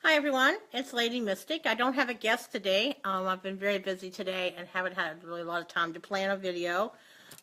Hi everyone, it's Lady Mystic. I don't have a guest today. I've been very busy today and haven't had really a lot of time to plan a video,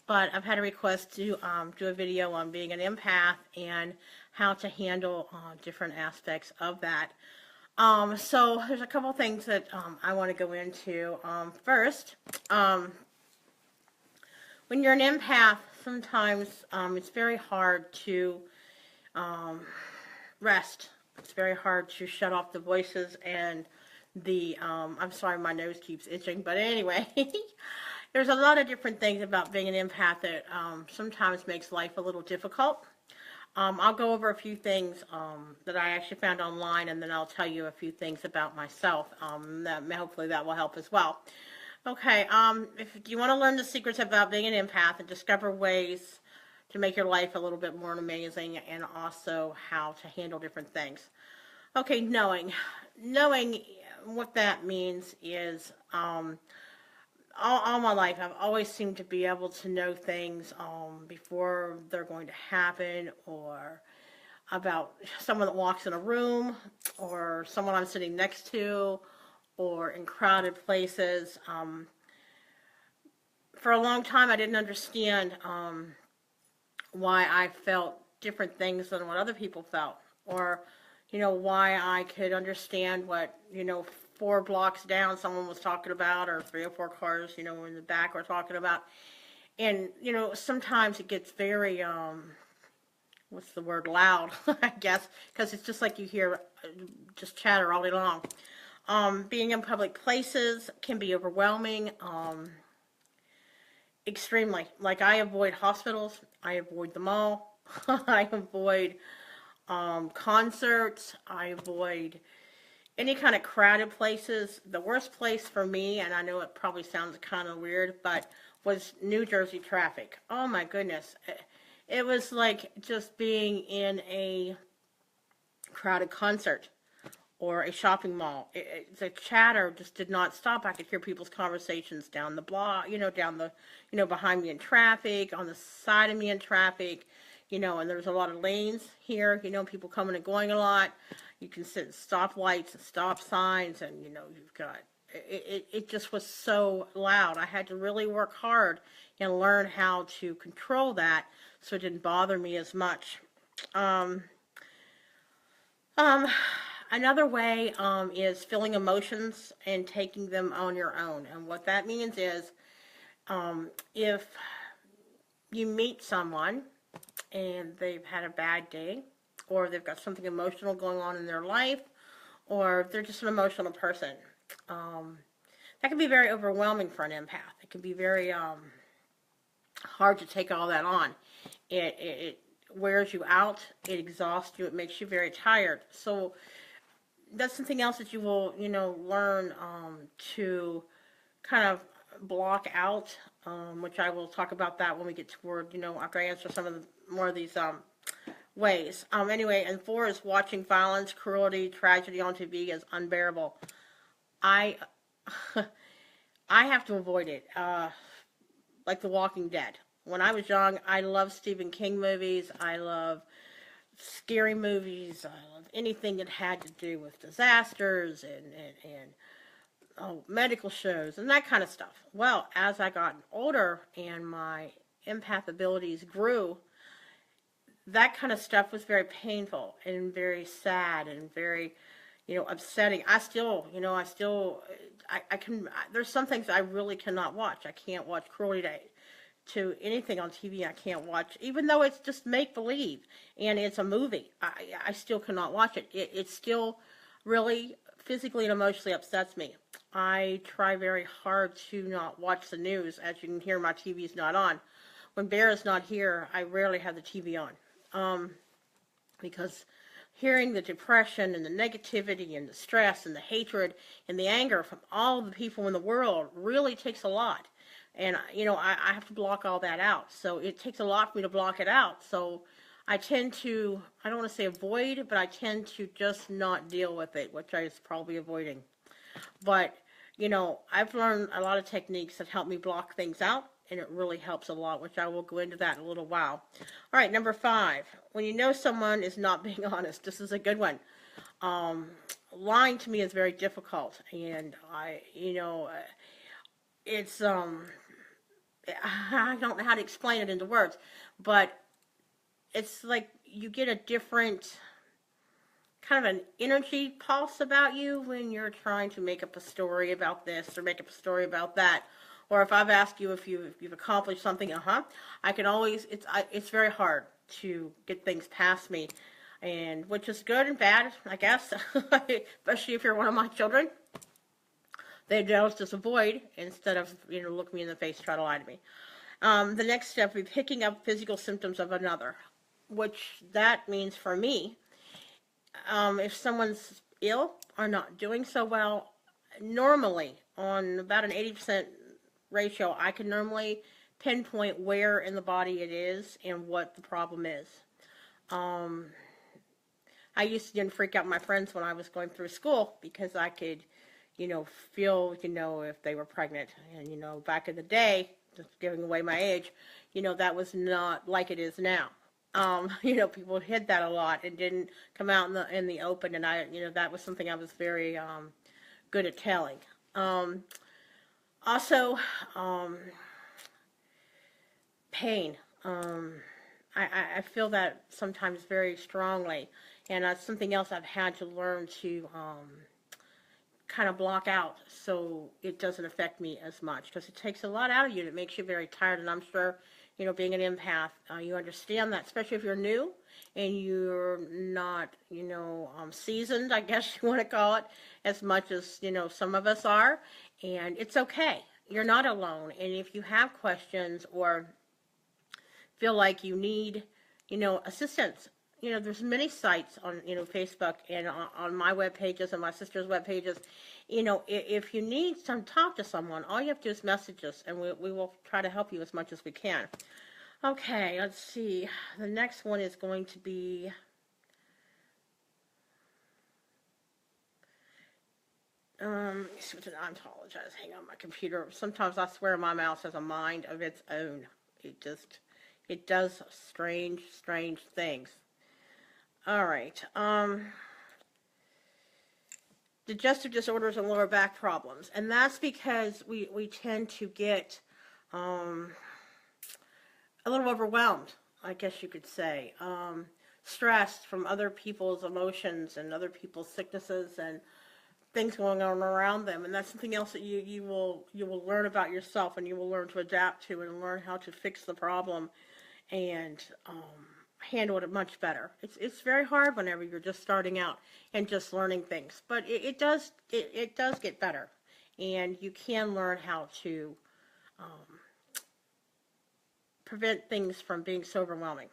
but I've had a request to do a video on being an empath and how to handle different aspects of that. So there's a couple things that I want to go into. First, when you're an empath, sometimes it's very hard to rest. It's very hard to shut off the voices and I'm sorry, my nose keeps itching, but anyway, there's a lot of different things about being an empath that sometimes makes life a little difficult. I'll go over a few things that I actually found online, and then I'll tell you a few things about myself. Hopefully that will help as well. Okay, if you want to learn the secrets about being an empath and discover ways to make your life a little bit more amazing, and also how to handle different things. Okay, knowing what that means is all my life I've always seemed to be able to know things before they're going to happen, or about someone that walks in a room, or someone I'm sitting next to, or in crowded places. For a long time I didn't understand why I felt different things than what other people felt, or why I could understand what 4 blocks down someone was talking about, or 3 or 4 cars in the back were talking about. And sometimes it gets very what's the word, loud, I guess, because it's just like you hear just chatter all day long. Being in public places can be overwhelming. Extremely. Like, I avoid hospitals, I avoid the mall, I avoid concerts, I avoid any kind of crowded places. The worst place for me, and I know it probably sounds kind of weird, but was New Jersey traffic. Oh my goodness. It was like just being in a crowded concert or a shopping mall. The chatter just did not stop. I could hear people's conversations down the block, behind me in traffic, on the side of me in traffic, and there's a lot of lanes here, people coming and going a lot. You can sit at stoplights and stop signs, and, you've got, it just was so loud. I had to really work hard and learn how to control that so it didn't bother me as much. Another way is feeling emotions and taking them on your own. And what that means is if you meet someone and they've had a bad day, or they've got something emotional going on in their life, or they're just an emotional person, that can be very overwhelming for an empath. It can be very hard to take all that on. It wears you out, it exhausts you, it makes you very tired. So that's something else that you will, learn to kind of block out, which I will talk about that when we get toward, after I answer some of the more of these ways. Anyway, and 4 is watching violence, cruelty, tragedy on TV is unbearable. I have to avoid it, like The Walking Dead. When I was young, I loved Stephen King movies. I love scary movies. I love anything that had to do with disasters and medical shows and that kind of stuff. Well, as I got older and my empath abilities grew, that kind of stuff was very painful and very sad and very, upsetting. There's some things I really cannot watch. I can't watch cruelty to anything on TV. I can't watch, even though it's just make-believe and it's a movie. I still cannot watch it. It still really physically and emotionally upsets me. I try very hard to not watch the news. As you can hear, my TV is not on. When Bear is not here, I rarely have the TV on, because hearing the depression and the negativity and the stress and the hatred and the anger from all the people in the world really takes a lot. And, I have to block all that out. So it takes a lot for me to block it out. So I tend to, I don't want to say avoid, but I tend to just not deal with it, which I was probably avoiding. But, I've learned a lot of techniques that help me block things out, and it really helps a lot, which I will go into that in a little while. All right, number 5. When you know someone is not being honest, this is a good one. Um, Lying to me is very difficult, and it's I don't know how to explain it into words, but it's like you get a different kind of an energy pulse about you when you're trying to make up a story about this or make up a story about that. Or if I've asked you if you've accomplished something, I can always it's very hard to get things past me, and which is good and bad, I guess. Especially if you're one of my children, they just avoid instead of look me in the face, try to lie to me. The next step would be picking up physical symptoms of another, which that means for me, if someone's ill or not doing so well, normally on about an 80% ratio, I can normally pinpoint where in the body it is and what the problem is. Um, I used to freak out my friends when I was going through school because I could, feel, if they were pregnant. And, back in the day, just giving away my age, that was not like it is now. People hid that a lot and didn't come out in the open, and that was something I was very good at telling. Um, Also, pain. I feel that sometimes very strongly, and that's something else I've had to learn to kind of block out so it doesn't affect me as much, because it takes a lot out of you and it makes you very tired. And I'm sure, being an empath, you understand that, especially if you're new and you're not, seasoned, I guess you want to call it, as much as, some of us are. And it's okay. You're not alone. And if you have questions or feel like you need, assistance, there's many sites on, Facebook and on my web pages and my sister's web pages. If you need some talk to someone, all you have to do is message us, and we will try to help you as much as we can. Okay, let's see. The next one is going to be I apologize. Hang on, my computer. Sometimes I swear my mouse has a mind of its own. It does strange things. All right. Digestive disorders and lower back problems. And that's because we tend to get a little overwhelmed, I guess you could say. Stressed from other people's emotions and other people's sicknesses and things going on around them. And that's something else that you will learn about yourself, and you will learn to adapt to and learn how to fix the problem and handle it much better. It's very hard whenever you're just starting out and just learning things, but it does get better, and you can learn how to prevent things from being so overwhelming.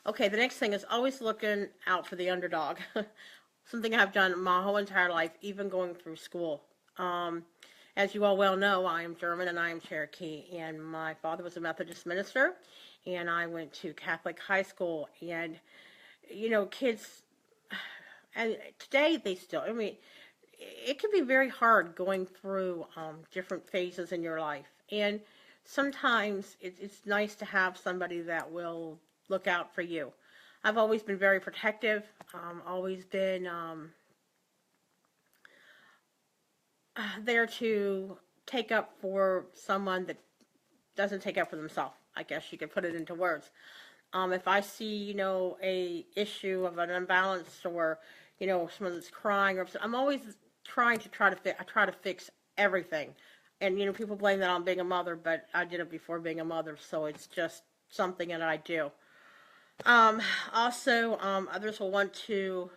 Okay, the next thing is always looking out for the underdog. Something I've done my whole entire life, even going through school. As you all well know, I am German and I am Cherokee, and my father was a Methodist minister, and I went to Catholic high school, and, kids, and today they still, it can be very hard going through different phases in your life, and sometimes it's nice to have somebody that will look out for you. I've always been very protective, always been there to take up for someone that doesn't take up for themselves. I guess you could put it into words. If I see, a issue of an imbalance, or, someone that's crying, or I'm always trying to try to fix everything. And, people blame that on being a mother, but I did it before being a mother, so it's just something that I do. Also, others will want to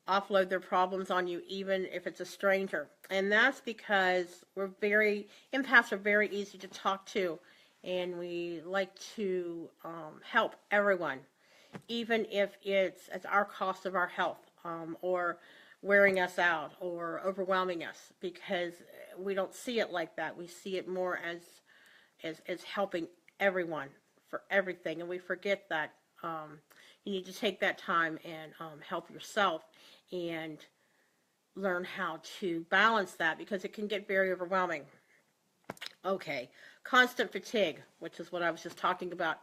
offload their problems on you, even if it's a stranger. And that's because empaths are very easy to talk to, and we like to help everyone, even if it's at our cost of our health, or wearing us out or overwhelming us, because we don't see it like that. We see it more as helping everyone for everything, and we forget that you need to take that time and help yourself and learn how to balance that, because it can get very overwhelming. Okay, constant fatigue, which is what I was just talking about.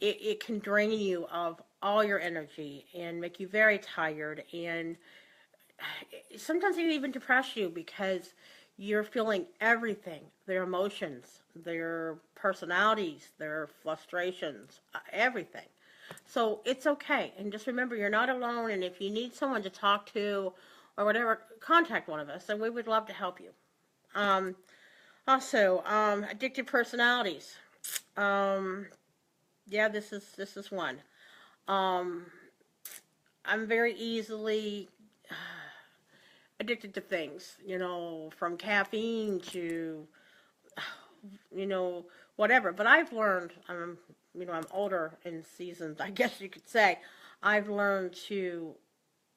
It can drain you of all your energy and make you very tired, and sometimes it can even depress you because you're feeling everything, their emotions, their personalities, their frustrations, everything. So it's okay. And just remember, you're not alone. And if you need someone to talk to or whatever, contact one of us, and we would love to help you. Um, Also, addictive personalities. Um, yeah, this is one. Um, I'm very easily addicted to things, from caffeine to, whatever. But I've learned, I'm older and seasoned, I guess you could say. I've learned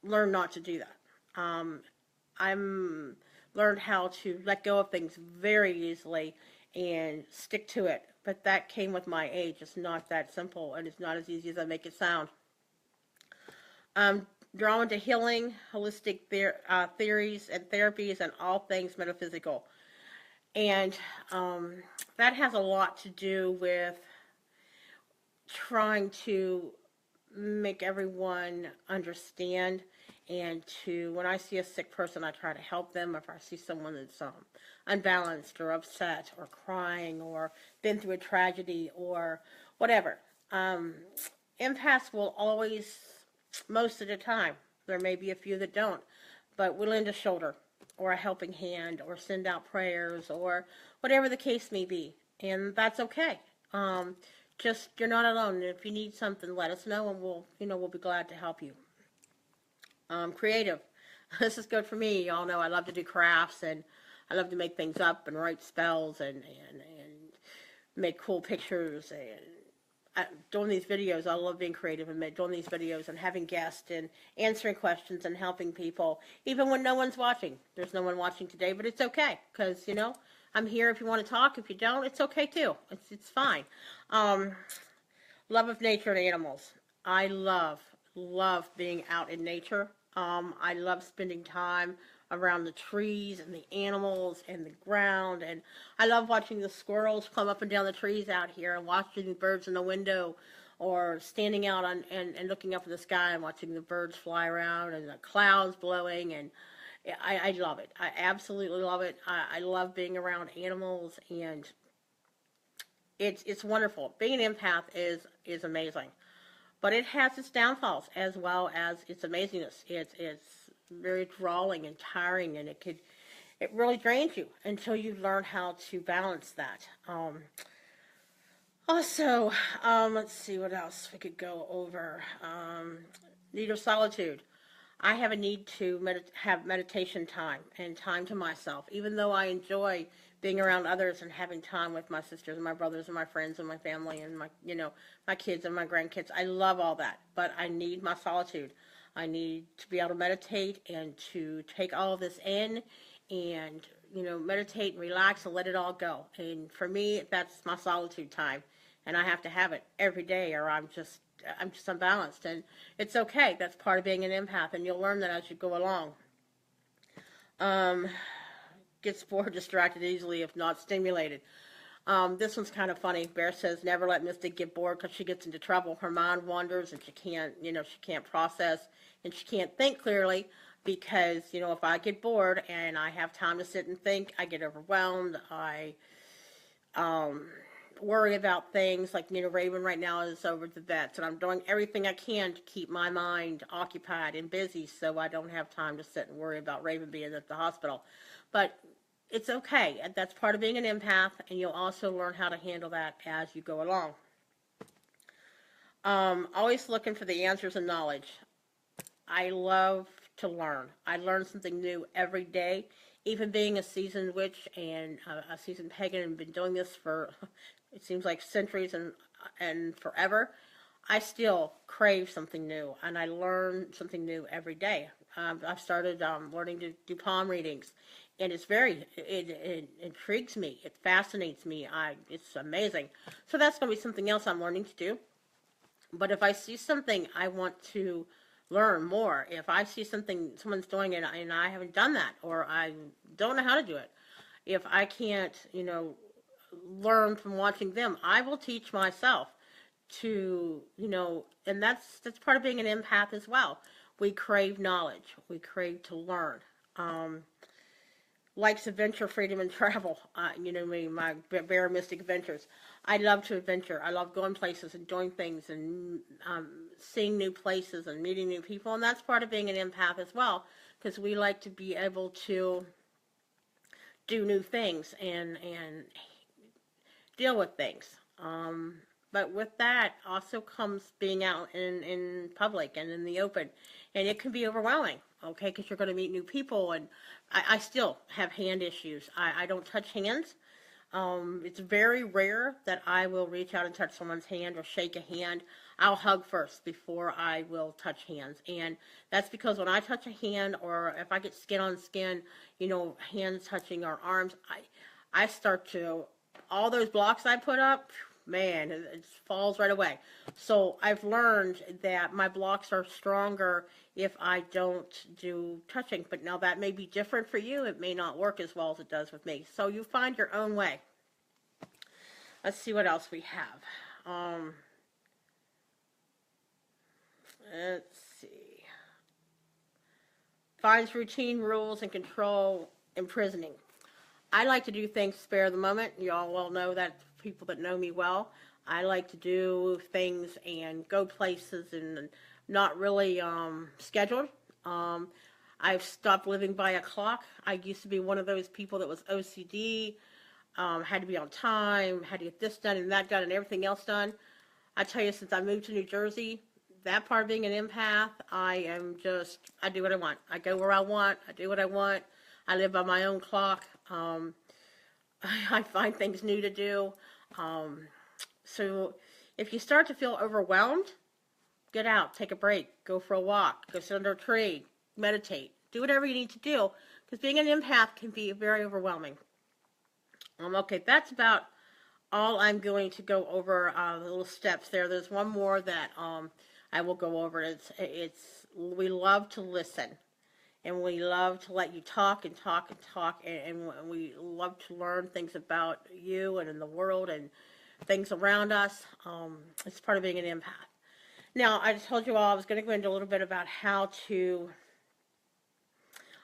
not to do that. I'm learned how to let go of things very easily and stick to it. But that came with my age. It's not that simple, and it's not as easy as I make it sound. Um, Drawn to healing, holistic theories and therapies, and all things metaphysical. And that has a lot to do with trying to make everyone understand, and when I see a sick person, I try to help them. If I see someone that's unbalanced or upset or crying or been through a tragedy or whatever, empaths will always, most of the time, there may be a few that don't, but will lend a shoulder or a helping hand or send out prayers or whatever the case may be, and that's okay. Just, you're not alone. And if you need something, let us know, and we'll be glad to help you. Creative. This is good for me. Y'all know I love to do crafts, and I love to make things up and write spells and make cool pictures. And doing these videos, I love being creative and doing these videos and having guests and answering questions and helping people, even when no one's watching. There's no one watching today, but it's okay, because, I'm here if you want to talk. If you don't, it's okay too. It's fine. Love of nature and animals. I love being out in nature. I love spending time around the trees and the animals and the ground, and I love watching the squirrels climb up and down the trees out here, and watching the birds in the window, or standing out and looking up in the sky and watching the birds fly around and the clouds blowing, and I love it. I absolutely love it. I love being around animals, and it's wonderful. Being an empath is amazing, but it has its downfalls as well as its amazingness. It's very drawing and tiring, and it really drains you until you learn how to balance that. Also, let's see what else we could go over. Need of solitude. I have a need to have meditation time and time to myself, even though I enjoy being around others and having time with my sisters and my brothers and my friends and my family and my kids and my grandkids. I love all that, but I need my solitude. I need to be able to meditate and to take all of this in and, meditate and relax and let it all go. And for me, that's my solitude time. And I have to have it every day, or I'm just unbalanced. And it's okay. That's part of being an empath, and you'll learn that as you go along. Gets bored, distracted easily if not stimulated. This one's kind of funny. Bear says, never let Mystic get bored because she gets into trouble. Her mind wanders, and she can't process, and she can't think clearly because, if I get bored and I have time to sit and think, I get overwhelmed. I worry about things like, Raven right now is over at the vets, and I'm doing everything I can to keep my mind occupied and busy so I don't have time to sit and worry about Raven being at the hospital. But it's okay. That's part of being an empath, and you'll also learn how to handle that as you go along. Always looking for the answers and knowledge. I love to learn. I learn something new every day. Even being a seasoned witch and a seasoned pagan and been doing this for, it seems like centuries and forever, I still crave something new, and I learn something new every day. I've started learning to do palm readings, and it intrigues me. It fascinates me. It's amazing. So that's going to be something else I'm learning to do. But if I see something I want to learn more, if I see something someone's doing and I haven't done that, or I don't know how to do it, if I can't, learn from watching them, I will teach myself to, and that's part of being an empath as well. We crave knowledge. We crave to learn. Um, Likes adventure, freedom, and travel. Me, my bare mystic adventures. I love to adventure. I love going places and doing things and seeing new places and meeting new people. And that's part of being an empath as well, because we like to be able to do new things and deal with things. But with that also comes being out in public and in the open. And it can be overwhelming, okay, because you're going to meet new people. And I still have hand issues. I don't touch hands. It's very rare that I will reach out and touch someone's hand or shake a hand. I'll hug first before I will touch hands. And that's because when I touch a hand, or if I get skin on skin, hands touching our arms, I start to, all those blocks I put up, man, it falls right away. So I've learned that my blocks are stronger if I don't do touching. But now that may be different for you. It may not work as well as it does with me. So you find your own way. Let's see what else we have. Let's see. Finds routine, rules, and control imprisoning. I like to do things spare the moment. You all well know that, people that know me well. I like to do things and go places and not really scheduled. I've stopped living by a clock. I used to be one of those people that was OCD, had to be on time, had to get this done and that done and everything else done. I tell you, since I moved to New Jersey, that part of being an empath, I do what I want. I go where I want. I do what I want. I live by my own clock. I find things new to do. So if you start to feel overwhelmed, get out, take a break, go for a walk, go sit under a tree, meditate, do whatever you need to do, because being an empath can be very overwhelming. Okay, that's about all I'm going to go over, the little steps there. There's one more that I will go over. It's we love to listen. And we love to let you talk and talk and talk, and we love to learn things about you and in the world and things around us. It's part of being an empath. Now, I just told you all I was going to go into a little bit about how to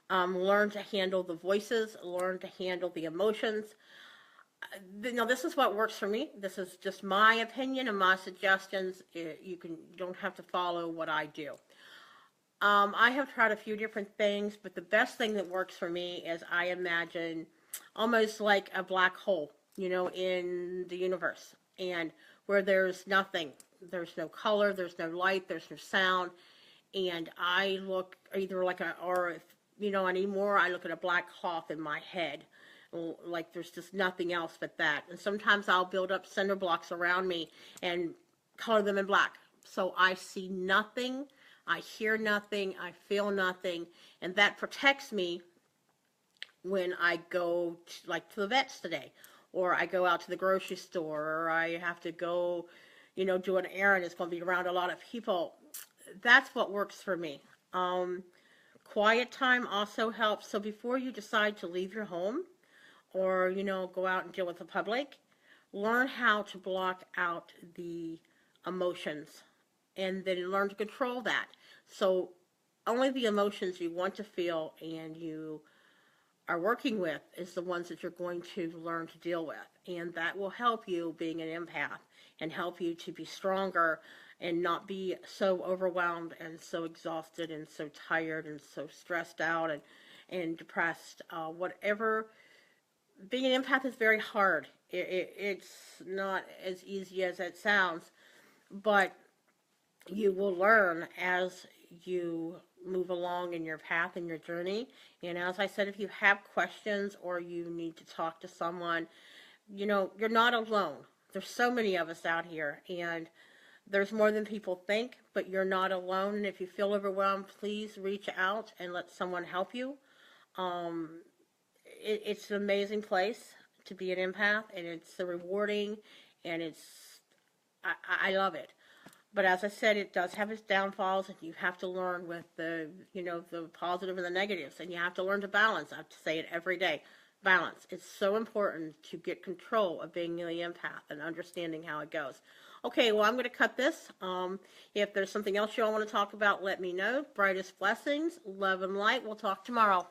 learn to handle the voices, learn to handle the emotions. Now, this is what works for me. This is just my opinion and my suggestions. You don't have to follow what I do. I have tried a few different things, but the best thing that works for me is I imagine almost like a black hole, in the universe, and where there's nothing. There's no color, there's no light, there's no sound, and I look either like anymore, I look at a black cloth in my head, like there's just nothing else but that. And sometimes I'll build up cinder blocks around me and color them in black, so I see nothing. I hear nothing, I feel nothing, and that protects me when I go to the vets today, or I go out to the grocery store, or I have to go, do an errand. It's going to be around a lot of people. That's what works for me. Quiet time also helps. So before you decide to leave your home, or, go out and deal with the public, learn how to block out the emotions, and then learn to control that. So only the emotions you want to feel and you are working with is the ones that you're going to learn to deal with. And that will help you being an empath and help you to be stronger and not be so overwhelmed and so exhausted and so tired and so stressed out and depressed. Whatever, being an empath is very hard. It's not as easy as it sounds, but you will learn as you move along in your path and your journey. And as I said, if you have questions or you need to talk to someone, you're not alone. There's so many of us out here, and there's more than people think, but you're not alone. And if you feel overwhelmed, please reach out and let someone help you. It's an amazing place to be an empath, and it's rewarding, and I love it. But as I said, it does have its downfalls, and you have to learn with the positive and the negatives, and you have to learn to balance. I have to say it every day. Balance. It's so important to get control of being the empath and understanding how it goes. Okay, well, I'm going to cut this. If there's something else you all want to talk about, let me know. Brightest blessings, love and light. We'll talk tomorrow.